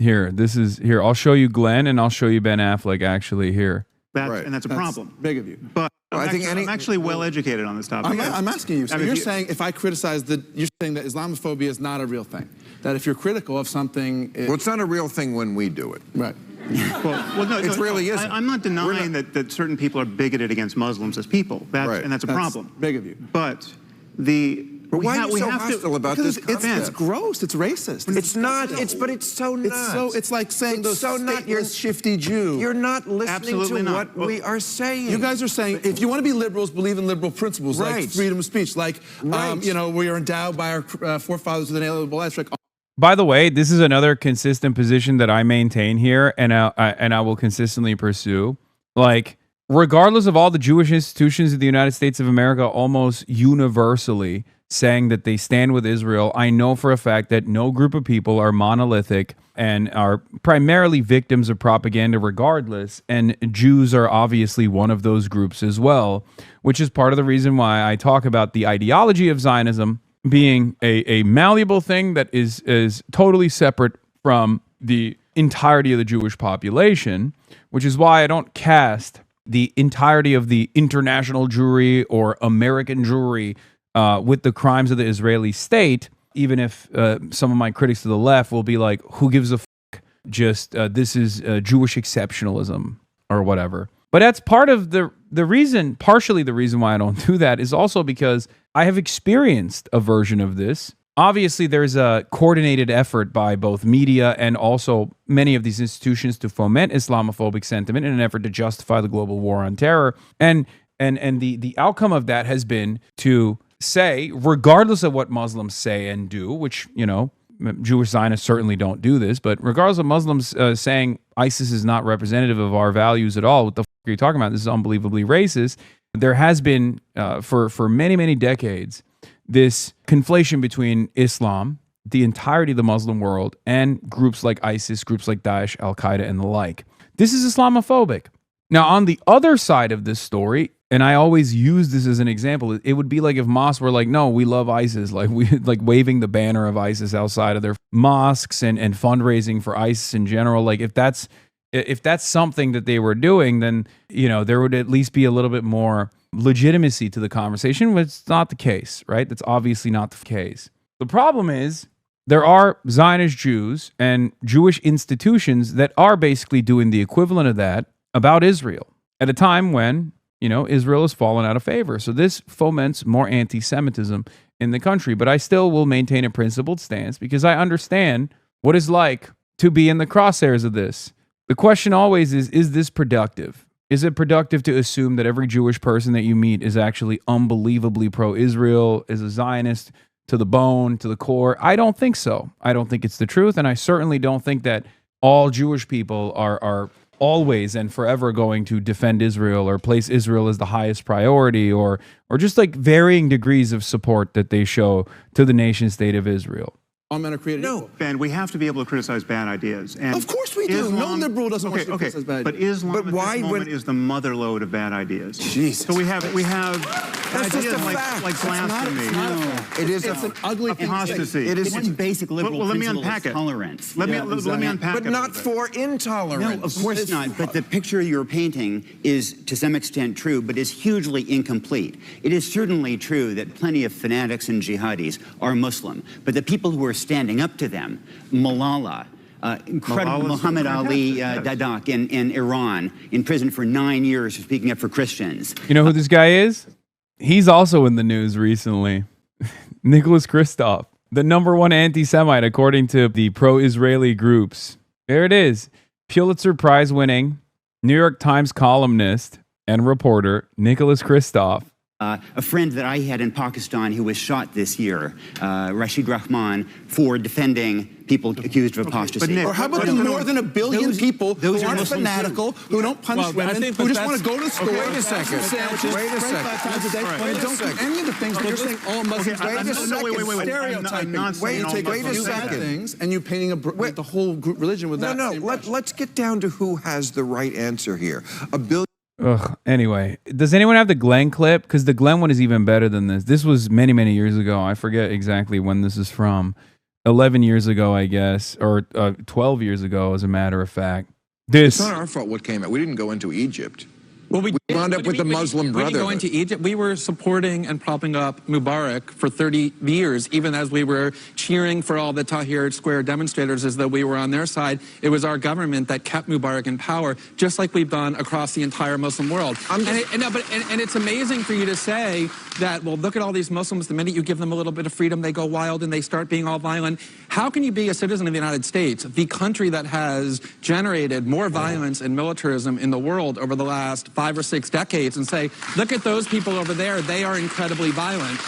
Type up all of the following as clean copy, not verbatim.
Here, I'll show you Glenn and I'll show you Ben Affleck actually here. And that's a problem. Big of you. But I'm actually well educated on this topic. I'm asking you. So you're saying if I criticize you're saying that Islamophobia is not a real thing. That if you're critical of something, well, it's not a real thing when we do it. Right. Well, no, it really isn't. I'm not denying that certain people are bigoted against Muslims as people. And that's a problem. Big of you. But why are you so hostile about this concept? It's gross. It's racist. It's not. But it's so not. It's like saying those stateless, shifty Jew. You're not listening to what we are saying. You guys are saying if you want to be liberals, believe in liberal principles like freedom of speech, like we are endowed by our forefathers with an inalienable rights. By the way, this is another consistent position that I maintain here, and I will consistently pursue. Like, regardless of all the Jewish institutions of the United States of America, almost universally saying that they stand with Israel, I know for a fact that no group of people are monolithic and are primarily victims of propaganda regardless, and Jews are obviously one of those groups as well, which is part of the reason why I talk about the ideology of Zionism being a malleable thing that is totally separate from the entirety of the Jewish population, which is why I don't cast the entirety of the international Jewry or American Jewry with the crimes of the Israeli state, even if some of my critics to the left will be like, who gives a fuck? Just this is Jewish exceptionalism or whatever. But that's part of the reason, partially the reason why I don't do that is also because I have experienced a version of this. Obviously, there's a coordinated effort by both media and also many of these institutions to foment Islamophobic sentiment in an effort to justify the global war on terror. And the outcome of that has been to say, regardless of what Muslims say and do, which, Jewish Zionists certainly don't do this, but regardless of Muslims saying ISIS is not representative of our values at all, what the fuck are you talking about? This is unbelievably racist. There has been, for many, many decades, this conflation between Islam, the entirety of the Muslim world, and groups like ISIS, groups like Daesh, Al-Qaeda, and the like. This is Islamophobic. Now, on the other side of this story, and I always use this as an example, it would be like if mosques were like, no, we love ISIS, like waving the banner of ISIS outside of their mosques and fundraising for ISIS in general. Like if that's something that they were doing, then there would at least be a little bit more legitimacy to the conversation, but it's not the case, right? That's obviously not the case. The problem is there are Zionist Jews and Jewish institutions that are basically doing the equivalent of that about Israel at a time when, Israel has fallen out of favor. So this foments more anti-Semitism in the country. But I still will maintain a principled stance because I understand what it's like to be in the crosshairs of this. The question always is this productive? Is it productive to assume that every Jewish person that you meet is actually unbelievably pro-Israel, is a Zionist to the bone, to the core? I don't think so. I don't think it's the truth, and I certainly don't think that all Jewish people are always and forever going to defend Israel or place Israel as the highest priority or just like varying degrees of support that they show to the nation state of Israel. All men are created equal. Ben, we have to be able to criticize bad ideas. And of course we do. No liberal doesn't want to criticize bad ideas. But Islam at this moment is the motherlode of bad ideas. Jesus. So we have That's ideas just a fact. like blasphemy. It's an ugly apostasy. It is one basic liberal let me principle unpack is it. tolerance. Let me unpack it. But not for intolerance. No, of course not. But the picture you're painting is, to some extent, true, but is hugely incomplete. It is certainly true that plenty of fanatics and jihadis are Muslim, but the people who are standing up to them, Malala, incredible Muhammad Ali Dadak in Iran, in prison for 9 years for speaking up for Christians. You know who this guy is? He's also in the news recently. Nicholas Kristof, the #1 anti-Semite according to the pro-Israeli groups. There it is. Pulitzer Prize winning New York Times columnist and reporter Nicholas Kristof. A friend that I had in Pakistan who was shot this year, Rashid Rahman, for defending people accused of apostasy. Or how about the more than 1 billion people who aren't fanatical, who don't punish women, who just want to go to the store, wait a second. Wait a second. Don't do any of the things that you're saying all Muslims wait. Stereotyping. Wait a second. Things and you painting the whole group religion with that. No. Let's get down to who has the right answer here. 1 billion. Ugh. Anyway, does anyone have the Glenn clip? Because the Glenn one is even better than this. This was many, many years ago. I forget exactly when this is from. 11 years ago, I guess, or 12 years ago, as a matter of fact. It's not our fault what came out. We didn't go into Egypt. Well, we wound up with the Muslim Brotherhood. We didn't go into Egypt. We were supporting and propping up Mubarak for 30 years, even as we were cheering for all the Tahrir Square demonstrators as though we were on their side. It was our government that kept Mubarak in power, just like we've done across the entire Muslim world. And it's amazing for you to say that, well, look at all these Muslims. The minute you give them a little bit of freedom, they go wild and they start being all violent. How can you be a citizen of the United States, the country that has generated more violence and militarism in the world over the last 5 or 6 decades, and say, look at those people over there, they are incredibly violent?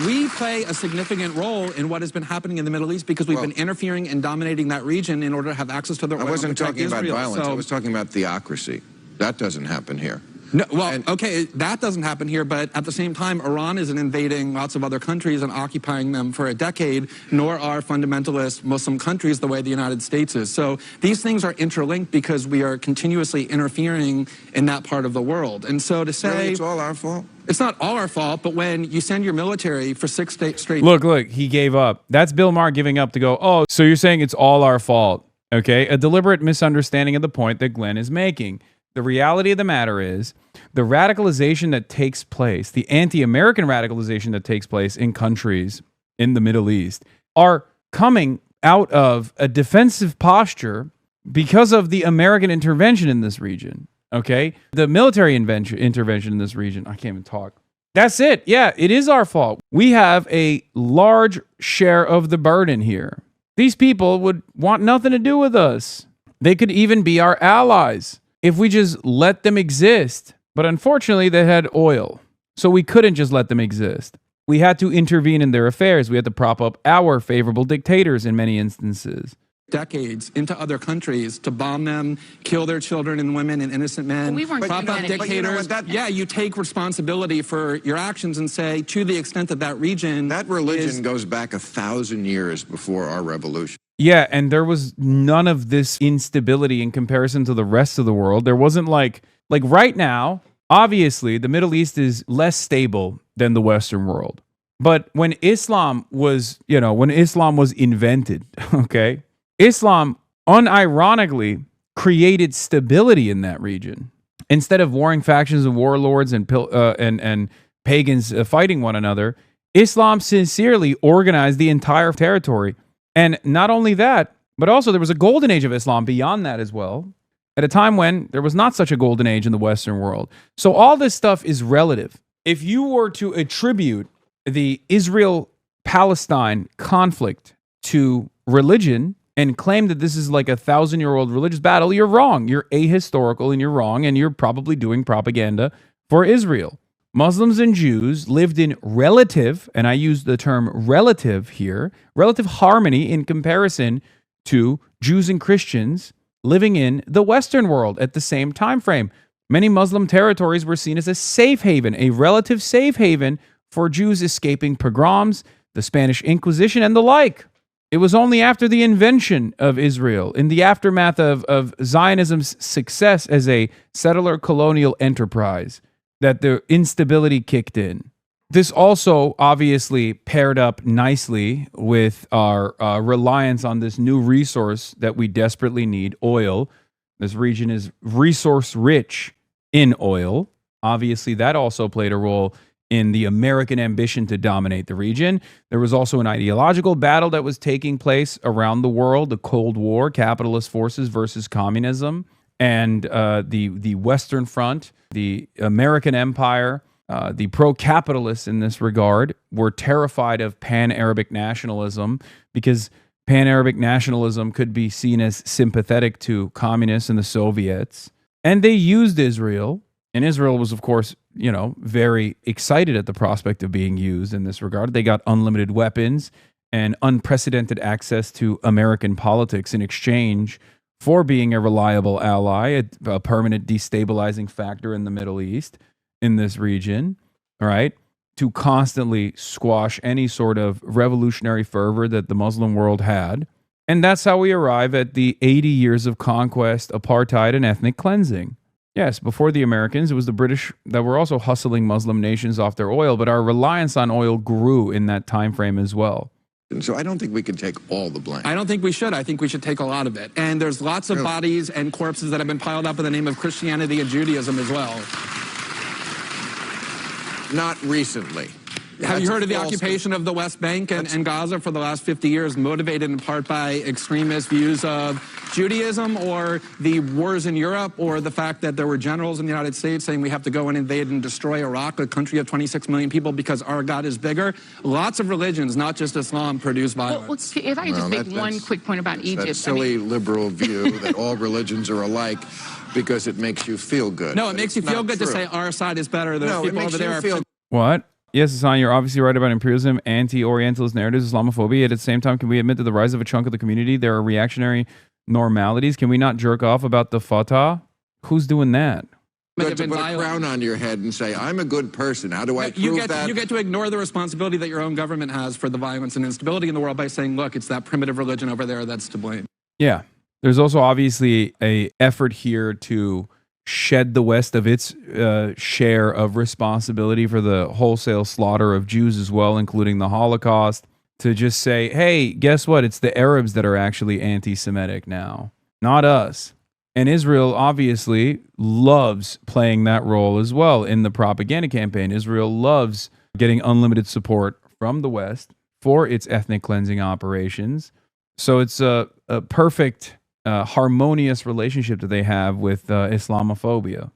We play a significant role in what has been happening in the Middle East because we've been interfering and dominating that region in order to have access to the oil. I wasn't talking about Israel. violence. I was talking about theocracy. That doesn't happen here. No, well, okay, that doesn't happen here, but at the same time, Iran isn't invading lots of other countries and occupying them for a decade, nor are fundamentalist Muslim countries the way the United States is. So these things are interlinked because we are continuously interfering in that part of the world. And so to say... Really, it's all our fault? It's not all our fault, but when you send your military for 6 straight... Look, he gave up. That's Bill Maher giving up to go, oh, so you're saying it's all our fault, okay? A deliberate misunderstanding of the point that Glenn is making. The reality of the matter is the radicalization that takes place, the anti-American radicalization that takes place in countries in the Middle East are coming out of a defensive posture because of the American intervention in this region, okay? The military intervention in this region. I can't even talk. That's it. Yeah, it is our fault. We have a large share of the burden here. These people would want nothing to do with us. They could even be our allies if we just let them exist. But unfortunately, they had oil, so we couldn't just let them exist. We had to intervene in their affairs. We had to prop up our favorable dictators in many instances. Decades into other countries to bomb them, kill their children and women and innocent men, prop up dictators. Yeah, you take responsibility for your actions and say, to the extent that that region... That religion goes back 1,000 years before our revolution. Yeah, and there was none of this instability in comparison to the rest of the world. There wasn't like right now, obviously, the Middle East is less stable than the Western world. But when Islam was invented, okay, Islam unironically created stability in that region. Instead of warring factions and warlords and pagans fighting one another, Islam sincerely organized the entire territory. And not only that, but also there was a golden age of Islam beyond that as well, at a time when there was not such a golden age in the Western world. So all this stuff is relative. If you were to attribute the Israel-Palestine conflict to religion and claim that this is like a 1,000-year-old religious battle, you're wrong. You're ahistorical and you're wrong, and you're probably doing propaganda for Israel. Muslims and Jews lived in relative, and I use the term relative here, relative harmony in comparison to Jews and Christians living in the Western world at the same time frame. Many Muslim territories were seen as a safe haven, a relative safe haven for Jews escaping pogroms, the Spanish Inquisition, and the like. It was only after the invention of Israel, in the aftermath of Zionism's success as a settler colonial enterprise, that the instability kicked in. This also obviously paired up nicely with our reliance on this new resource that we desperately need, oil. This region is resource rich in oil. Obviously, that also played a role in the American ambition to dominate the region. There was also an ideological battle that was taking place around the world, the Cold War, capitalist forces versus communism, and the Western Front, the American Empire, the pro-capitalists in this regard were terrified of pan-Arabic nationalism because pan-Arabic nationalism could be seen as sympathetic to communists and the Soviets. And they used Israel. And Israel was, of course, very excited at the prospect of being used in this regard. They got unlimited weapons and unprecedented access to American politics in exchange for being a reliable ally, a permanent destabilizing factor in the Middle East, in this region, all right, to constantly squash any sort of revolutionary fervor that the Muslim world had. And that's how we arrive at the 80 years of conquest, apartheid, and ethnic cleansing. Yes, before the Americans, it was the British that were also hustling Muslim nations off their oil, but our reliance on oil grew in that time frame as well. So I don't think we can take all the blame. I don't think we should. I think we should take a lot of it. And there's lots of bodies and corpses that have been piled up in the name of Christianity and Judaism as well. Not recently. Have you heard of the occupation of the West Bank and Gaza for the last 50 years, motivated in part by extremist views of Judaism, or the wars in Europe, or the fact that there were generals in the United States saying we have to go and invade and destroy Iraq, a country of 26 million people, because our God is bigger? Lots of religions, not just Islam, produce violence. Well, if I could just make one quick point about Egypt. That silly liberal view that all religions are alike because it makes you feel good. No, it makes you feel good to say our side is better than people over there. What? Yes, Hasan, you're obviously right about imperialism, anti-Orientalist narratives, Islamophobia. Yet at the same time, can we admit that the rise of a chunk of the community, there are reactionary normalities? Can we not jerk off about the Fatah? Who's doing that? Good to put a crown on your head and say, I'm a good person. How do I prove that? You get to ignore the responsibility that your own government has for the violence and instability in the world by saying, look, it's that primitive religion over there that's to blame. Yeah. There's also obviously a effort here to shed the West of its share of responsibility for the wholesale slaughter of Jews as well, including the Holocaust, to just say, hey, guess what? It's the Arabs that are actually anti-Semitic now, not us. And Israel obviously loves playing that role as well in the propaganda campaign. Israel loves getting unlimited support from the West for its ethnic cleansing operations. So it's a perfect harmonious relationship that they have with Islamophobia.